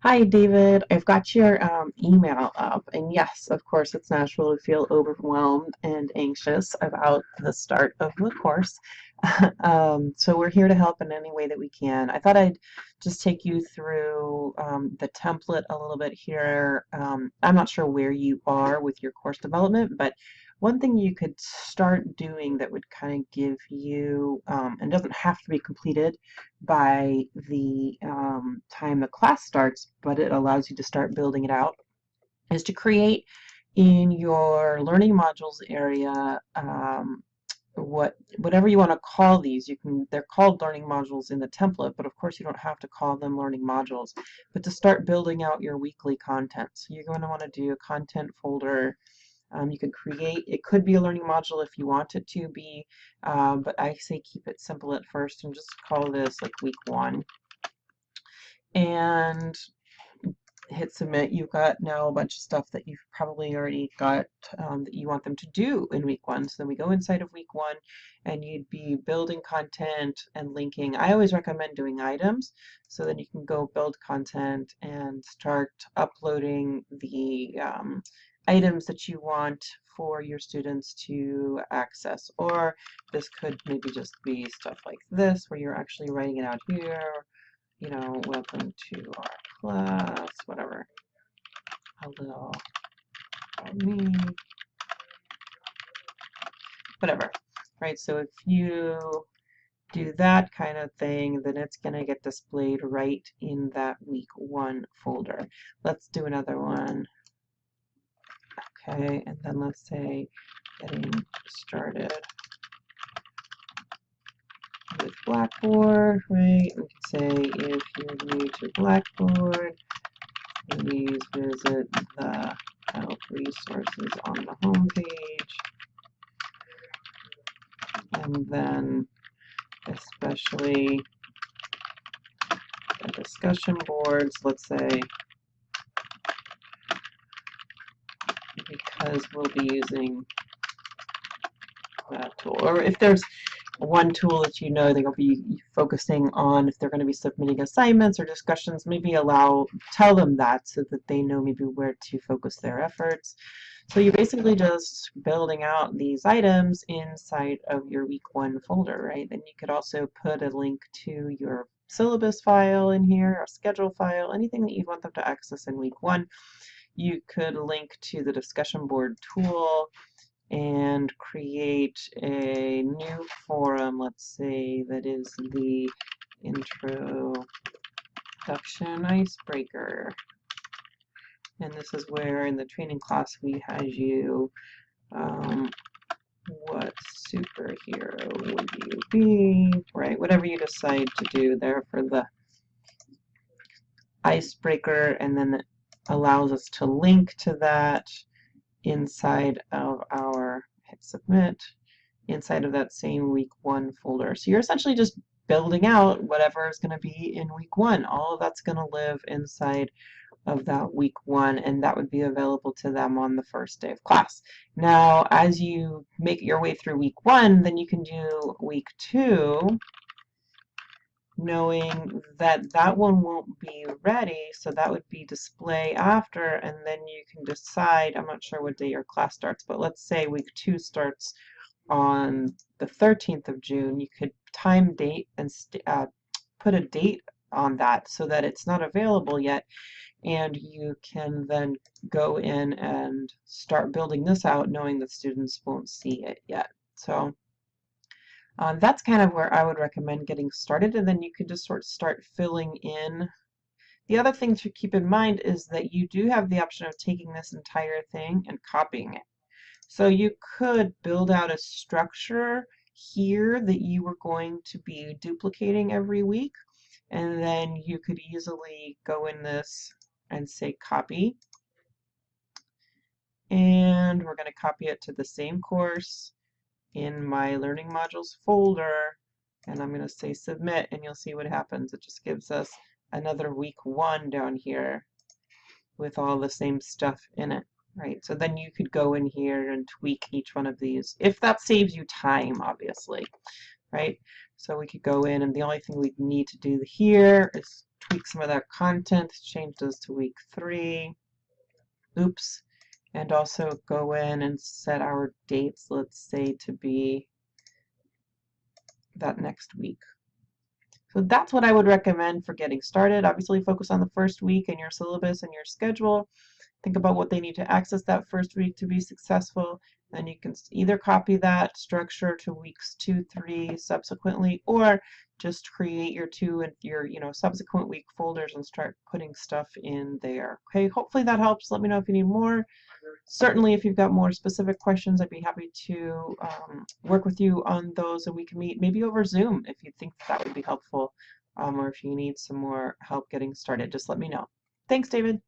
Hi, David. I've got your email up, and yes, of course, it's natural to feel overwhelmed and anxious about the start of the course. So we're here to help in any way that we can. I thought I'd just take you through the template a little bit here. I'm not sure where you are with your course development, but one thing you could start doing that would kind of give you, and doesn't have to be completed by the time the class starts, but it allows you to start building it out, is to create in your learning modules area whatever you want to call these. They're called learning modules in the template, but of course you don't have to call them learning modules, but to start building out your weekly content. So you're going to want to do a content folder. You could create, it could be a learning module if you want it to be, but I say keep it simple at first and just call this like week one. And hit submit. You've got now a bunch of stuff that you've probably already got that you want them to do in week one. So then we go inside of week one and you'd be building content and linking. I always recommend doing items so then you can go build content and start uploading the items that you want for your students to access. Or this could maybe just be stuff like this where you're actually writing it out here. You know, welcome to our class, whatever. A little about me, whatever. Right, so if you do that kind of thing, then it's going to get displayed right in that week one folder. Let's do another one. Okay, and then let's say getting started with Blackboard, right? We can say if you're new to Blackboard, please visit the help resources on the home page. And then especially the discussion boards, let's say, because we'll be using that tool. Or if there's one tool that you know they'll be focusing on, if they're going to be submitting assignments or discussions, maybe tell them that so that they know maybe where to focus their efforts. So you're basically just building out these items inside of your week one folder, right? Then you could also put a link to your syllabus file in here, a schedule file, anything that you want them to access in week one. You could link to the discussion board tool and create a new forum, let's say that is the introduction icebreaker. And this is where in the training class we had you, what superhero would you be, right? Whatever you decide to do there for the icebreaker, and then it allows us to link to that inside of our, hit submit, inside of that same week one folder. So you're essentially just building out whatever is going to be in week one. All of that's going to live inside of that week one, and that would be available to them on the first day of class. Now, as you make your way through week one, then you can do week two, knowing that that one won't be ready, so that would be display after, and then you can decide, I'm not sure what day your class starts, but let's say week two starts on the 13th of June, you could time date and put a date on that so that it's not available yet, and you can then go in and start building this out knowing that students won't see it yet. So that's kind of where I would recommend getting started, and then you could just sort of start filling in. The other thing to keep in mind is that you do have the option of taking this entire thing and copying it. So you could build out a structure here that you were going to be duplicating every week, and then you could easily go in this and say copy, and we're going to copy it to the same course in my learning modules folder, and I'm going to say submit, and you'll see what happens. It just gives us another week one down here with all the same stuff in it. Right, so then you could go in here and tweak each one of these, if that saves you time, obviously, right? So we could go in, and the only thing we need to do here is tweak some of that content, change those to week 3. Oops. And also go in and set our dates, let's say, to be that next week. So that's what I would recommend for getting started. Obviously, focus on the first week and your syllabus and your schedule. Think about what they need to access that first week to be successful. Then you can either copy that structure to weeks 2, 3 subsequently, or just create your 2 and your subsequent week folders and start putting stuff in there. Okay, hopefully that helps. Let me know if you need more. Certainly, if you've got more specific questions, I'd be happy to work with you on those, and we can meet maybe over Zoom if you think that would be helpful, or if you need some more help getting started, just let me know. Thanks, David.